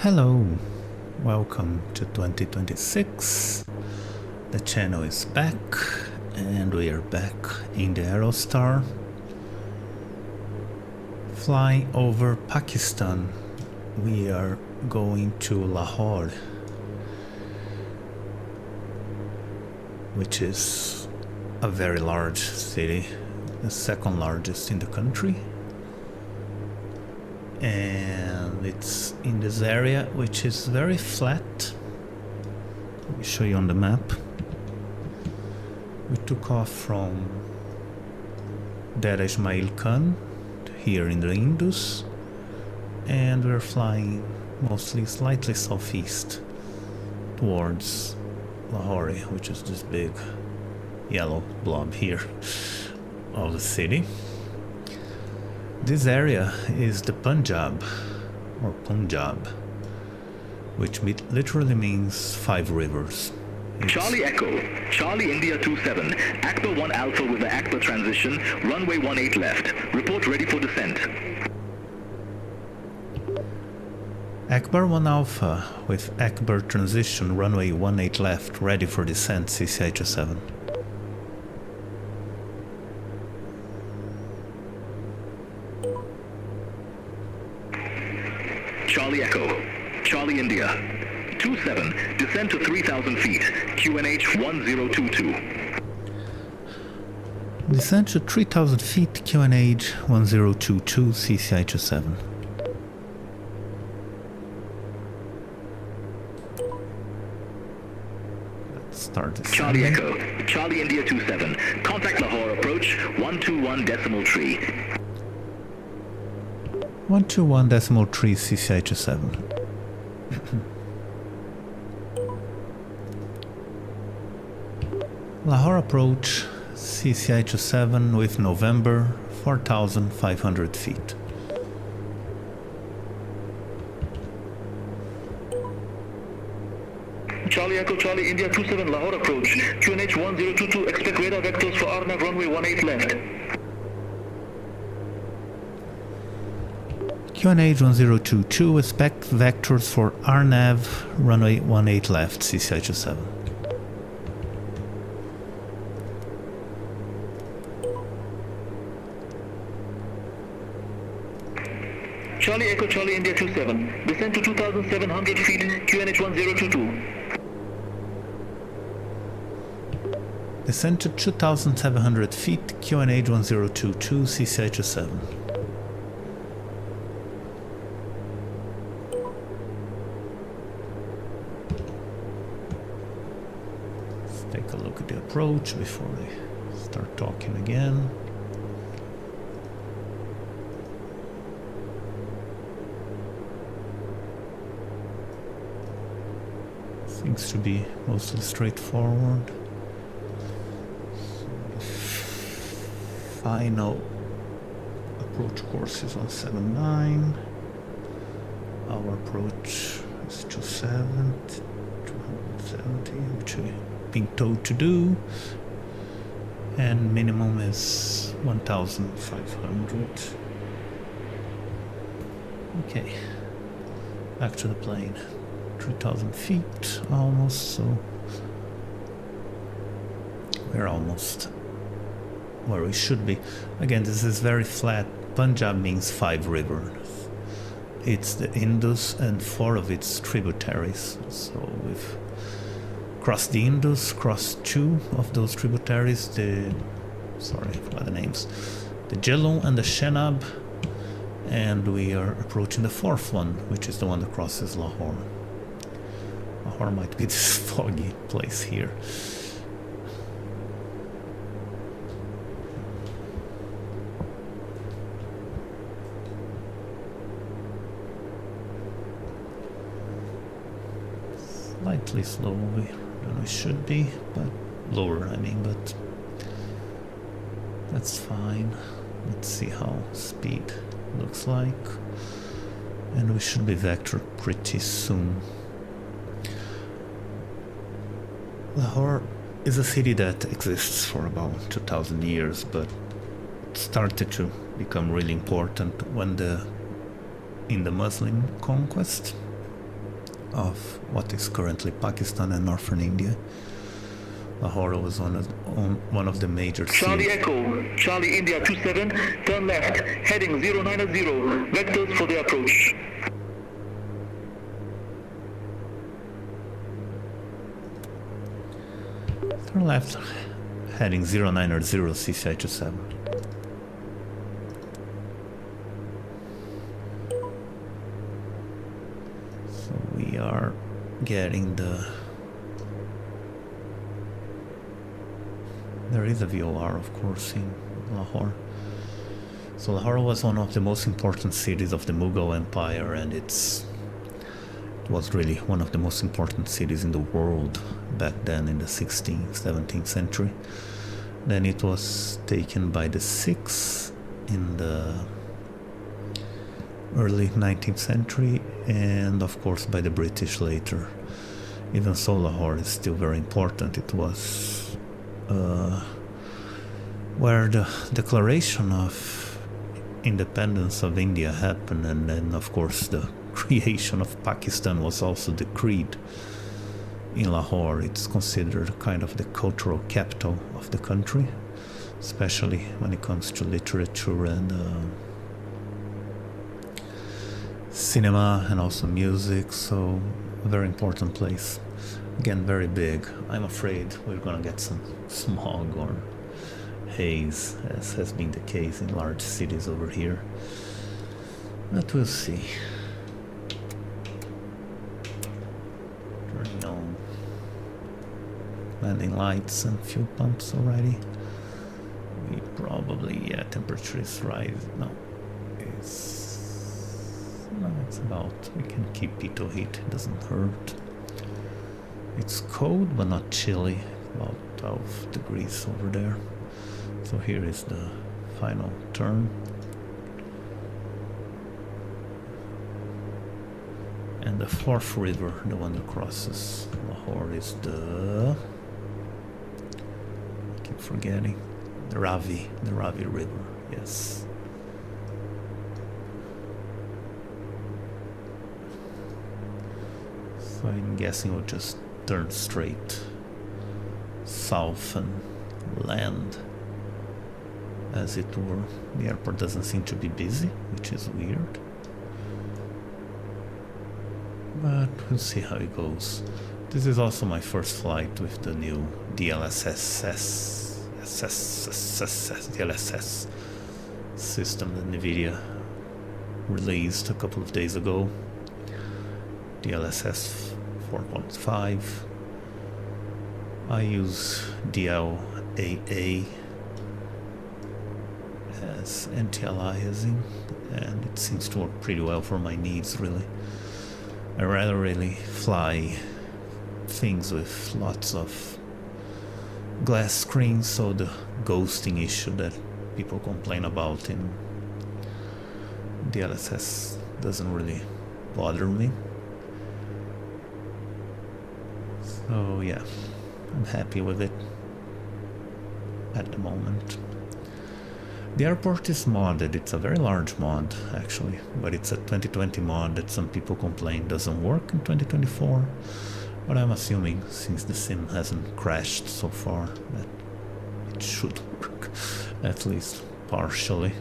Hello, welcome to 2026. The channel is back and we are back in the Aerostar, flying over Pakistan. We are going to Lahore, which is a very large city, the second largest in the country. And it's in this area which is very flat. Let me show you on the map. We took off from Dar Ismail Khan here in the Indus, and we're flying mostly slightly southeast towards Lahore, which is this big yellow blob here of the city. This area is the Punjab, or Punjab, which literally means 5 rivers. Charlie Echo, Charlie India 27, Akbar 1 Alpha with the Akbar transition, runway 18 left. Report ready for descent. Akbar 1 Alpha with Akbar transition, runway 18 left, ready for descent, CCI-27. Charlie Echo, Charlie India 27, descend to 3,000 feet, QNH 1022. Descent to 3,000 feet, QNH 1022, CCI-27. Let's start descending. Charlie Echo, Charlie India 27, contact Lahore approach 121.3. 121.3 CCI-27. Lahore approach CCI-27 with November 4,500 feet. Charlie Echo, Charlie India 27, Lahore approach, QNH 1022, expect radar vectors for RNAV runway 18 left. QNH 1022, expect vectors for RNAV, runway 18 left, CCI-27. Charlie Echo, Charlie India 27, descend to 2,700 feet, QNH 1022. Descend to 2,700 feet, QNH 1022, CCI-27. Take a look at the approach before I start talking again. Seems to be mostly straightforward. So the final approach course is on 79. Our approach is 270, 270, which we being told to do, and minimum is 1,500. Okay, back to the plane. 3,000 feet almost, so we're almost where we should be. Again, this is very flat. Punjab means 5 rivers. It's the Indus and 4 of its tributaries, so we've crossed the Indus, crossed 2 of those tributaries, sorry, I forgot the names, the Jhelum and the Chenab, and we are approaching the 4th one, which is the one that crosses Lahore. Lahore might be this foggy place here. Slightly slower than we should be, but lower, I mean, but that's fine. Let's see how speed looks like, and we should be vectored pretty soon. Lahore is a city that exists for about 2,000 years, but started to become really important when in the Muslim conquest of what is currently Pakistan and northern India. Lahore was one of the major Charlie cities. Echo, Charlie India 27, turn left, heading 090, vectors for the approach. Turn left, heading 090 CCI 27. So we are getting the... There is a VOR, of course, in Lahore. So Lahore was one of the most important cities of the Mughal Empire, and it was really one of the most important cities in the world back then in the 16th, 17th century. Then it was taken by the Sikhs in the early 19th century, and of course by the British later. Even so, Lahore is still very important. It was where the declaration of independence of India happened, and then of course the creation of Pakistan was also decreed in Lahore. It's considered kind of the cultural capital of the country, especially when it comes to literature and cinema and also music, so a very important place. Again, very big. I'm afraid we're gonna get some smog or haze, as has been the case in large cities over here. But we'll see. Turning on landing lights and fuel pumps already. We probably, yeah, temperature is rising. No, it's about, we can keep it to heat, it doesn't hurt. It's cold but not chilly, about 12 degrees over there. So here is the final turn. And the fourth river, the one that crosses Lahore, is the... I keep forgetting. The Ravi River, yes. So I'm guessing we'll just turn straight south and land, as it were. The airport doesn't seem to be busy, which is weird, but we'll see how it goes. This is also my first flight with the new DLSS system that NVIDIA released a couple of days ago. DLSS 4.5. I use DLAA as anti-aliasing, and it seems to work pretty well for my needs, really. I rather really fly things with lots of glass screens, so the ghosting issue that people complain about in DLSS doesn't really bother me. So yeah, I'm happy with it at the moment. The airport is modded. It's a very large mod actually, but it's a 2020 mod that some people complain doesn't work in 2024. But I'm assuming, since the sim hasn't crashed so far, that it should work, at least partially.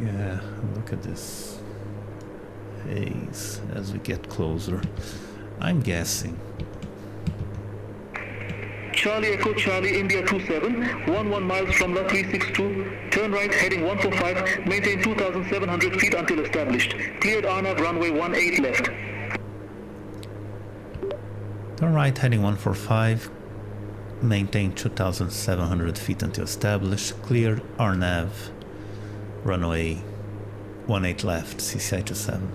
Yeah, look at this haze as we get closer. I'm guessing. Charlie Echo, Charlie India 27, 11 miles from La 362, turn right heading 145, maintain 2,700 feet until established. Cleared RNAV runway 18 left. Turn right heading 145, maintain 2,700 feet until established. Cleared RNAV runway 18 left, CCI 27.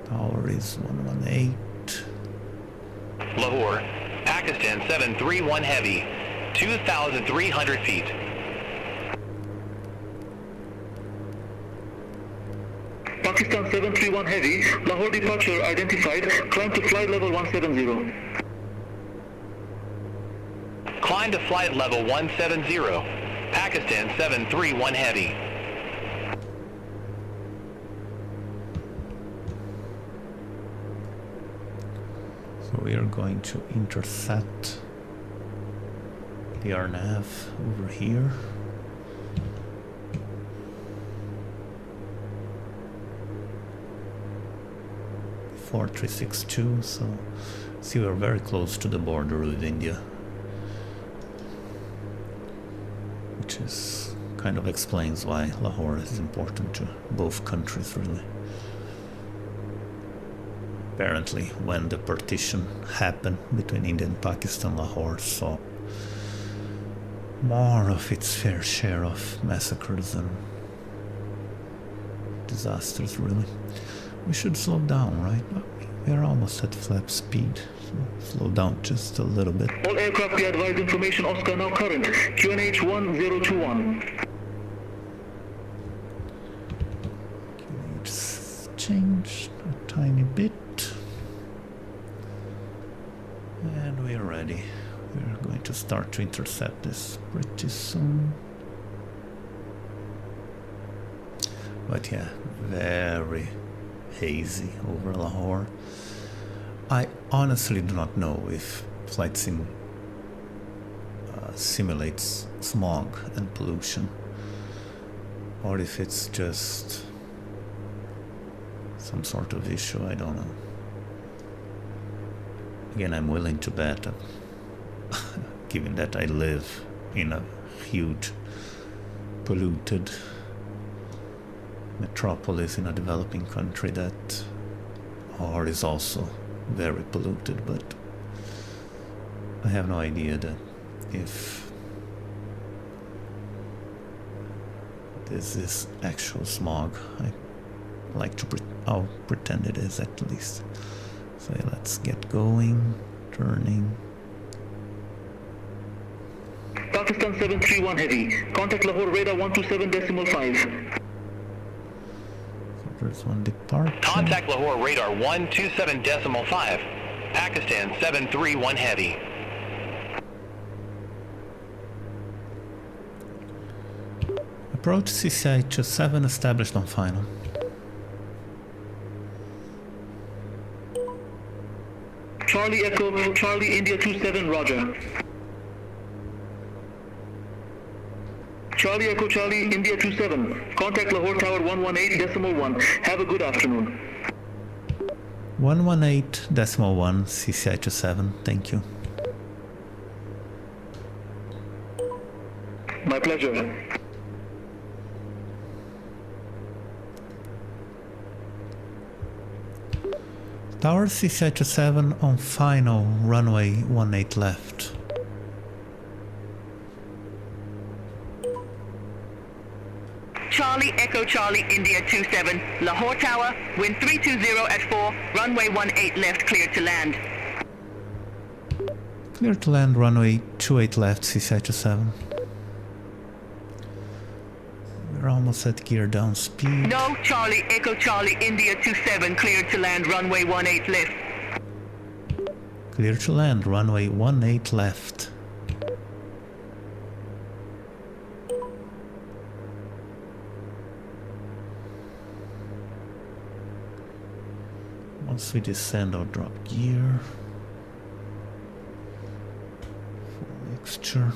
Tower is 118. Lahore, Pakistan 731 Heavy, 2,300 feet. Pakistan 731 Heavy, Lahore departure identified, climb to flight level 170. Climb to flight level 170. Pakistan 731 Heavy. So we are going to intercept the RNAV over here. Before 362, so see, we're very close to the border with India, which is kind of explains why Lahore is important to both countries, really. Apparently, when the partition happened between India and Pakistan, Lahore saw more of its fair share of massacres and disasters, really. We should slow down, right? We are almost at flap speed, so slow down just a little bit. All aircraft be advised information Oscar now current, QNH 1021. QNH changed a tiny bit. And we are ready. We're going to start to intercept this pretty soon. But yeah, very hazy over Lahore. I honestly do not know if flight sim simulates smog and pollution, or if it's just some sort of issue. I don't know. Again, I'm willing to bet, given that I live in a huge polluted metropolis in a developing country, that Lahore is also very polluted, but I have no idea that if this is actual smog. I like to I'll pretend it is, at least. So yeah, let's get going, turning. Pakistan 731 Heavy, contact Lahore radar 127.5. There's one departure. Contact Lahore radar 127.5. Pakistan 731 Heavy. Approach CCI 27 established on final. Charlie Echo, Charlie India 27, roger. Charlie Echo Charlie India 27. Contact Lahore Tower 118.1. Have a good afternoon. 118.1 CCI 27. Thank you. My pleasure. Tower CCI 27 on final, runway 18 left. Charlie Echo Charlie India 27, Lahore Tower, wind 320 at 4, runway 18 left, cleared to land. Clear to land, runway 28 left, CCI 27. We're almost at gear down speed. No, Charlie Echo Charlie India 27, cleared to land, runway 18 left. Clear to land, runway 18 left. Once we descend, I'll drop gear. Full mixture.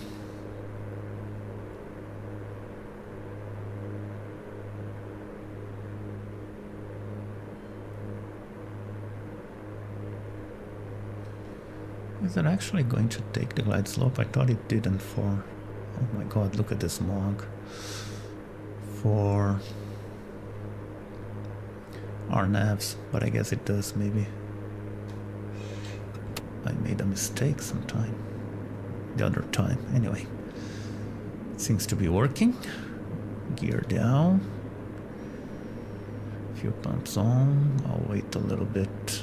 Is it actually going to take the glide slope? I thought it didn't for... Oh my god, look at this smog. For RNAVs, but I guess it does, maybe. I made a mistake sometime. The other time. Anyway. It seems to be working. Gear down. Fuel pumps on. I'll wait a little bit.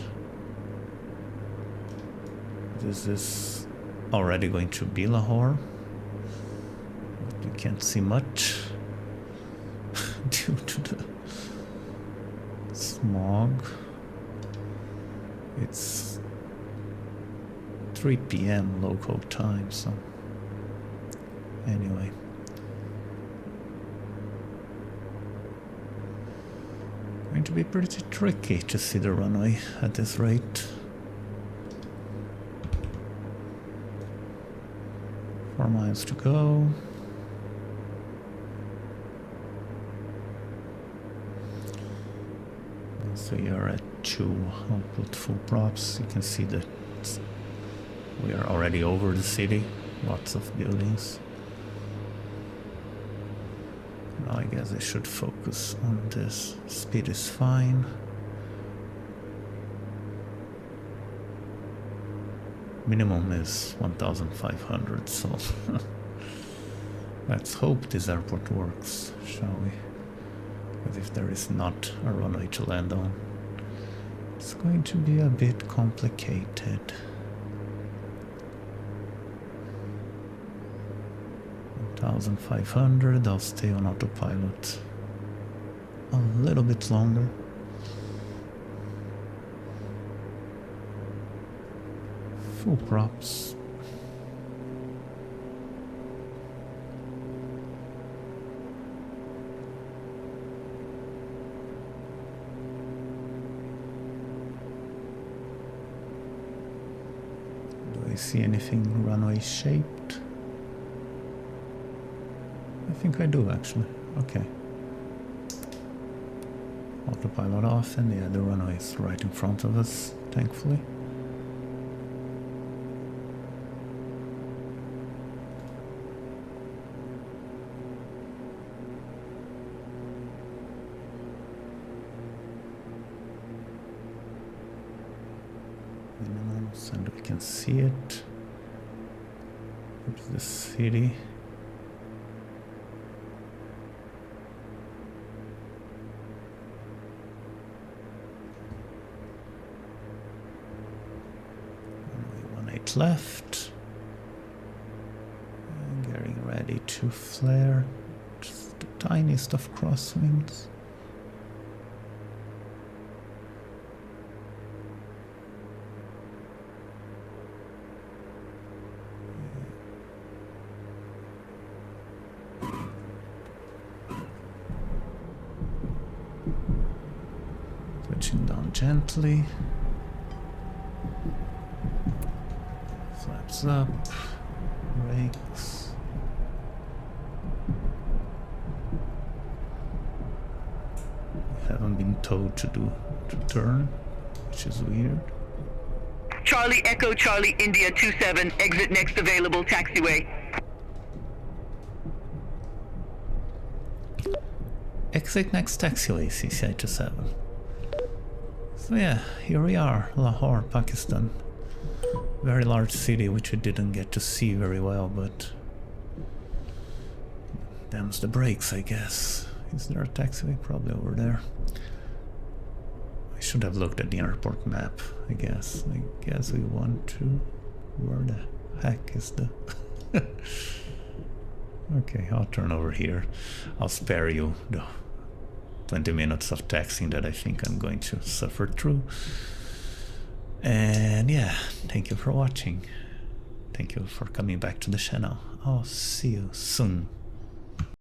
This is already going to be Lahore. But you can't see much due to the smog. It's 3 p.m. local time, so anyway, to be pretty tricky to see the runway at this rate. 4 miles to go. So you're at 2. I'll put full props. You can see that we are already over the city. Lots of buildings. Now I guess I should focus on this. Speed is fine. Minimum is 1,500, so let's hope this airport works, shall we? Because if there is not a runway to land on, it's going to be a bit complicated. 1,500, I'll stay on autopilot a little bit longer. Full props. Do I see anything runway shaped? I think I do actually. Okay. Autopilot off, and yeah, the runway is right in front of us, thankfully. And we can see it. Here's the city. Only 18 left. And getting ready to flare. Just the tiniest of crosswinds. Down gently, flaps up, brakes. We haven't been told to turn, which is weird. Charlie Echo Charlie India 27, exit next available taxiway. Exit next taxiway, CC27. So yeah, here we are, Lahore, Pakistan. Very large city, which we didn't get to see very well, but them's the brakes, I guess. Is there a taxiway? Probably over there. I should have looked at the airport map, I guess. I guess we want to... Where the heck is the... Okay, I'll turn over here. I'll spare you the 20 minutes of taxiing that I think I'm going to suffer through. And yeah, thank you for watching. Thank you for coming back to the channel. I'll see you soon.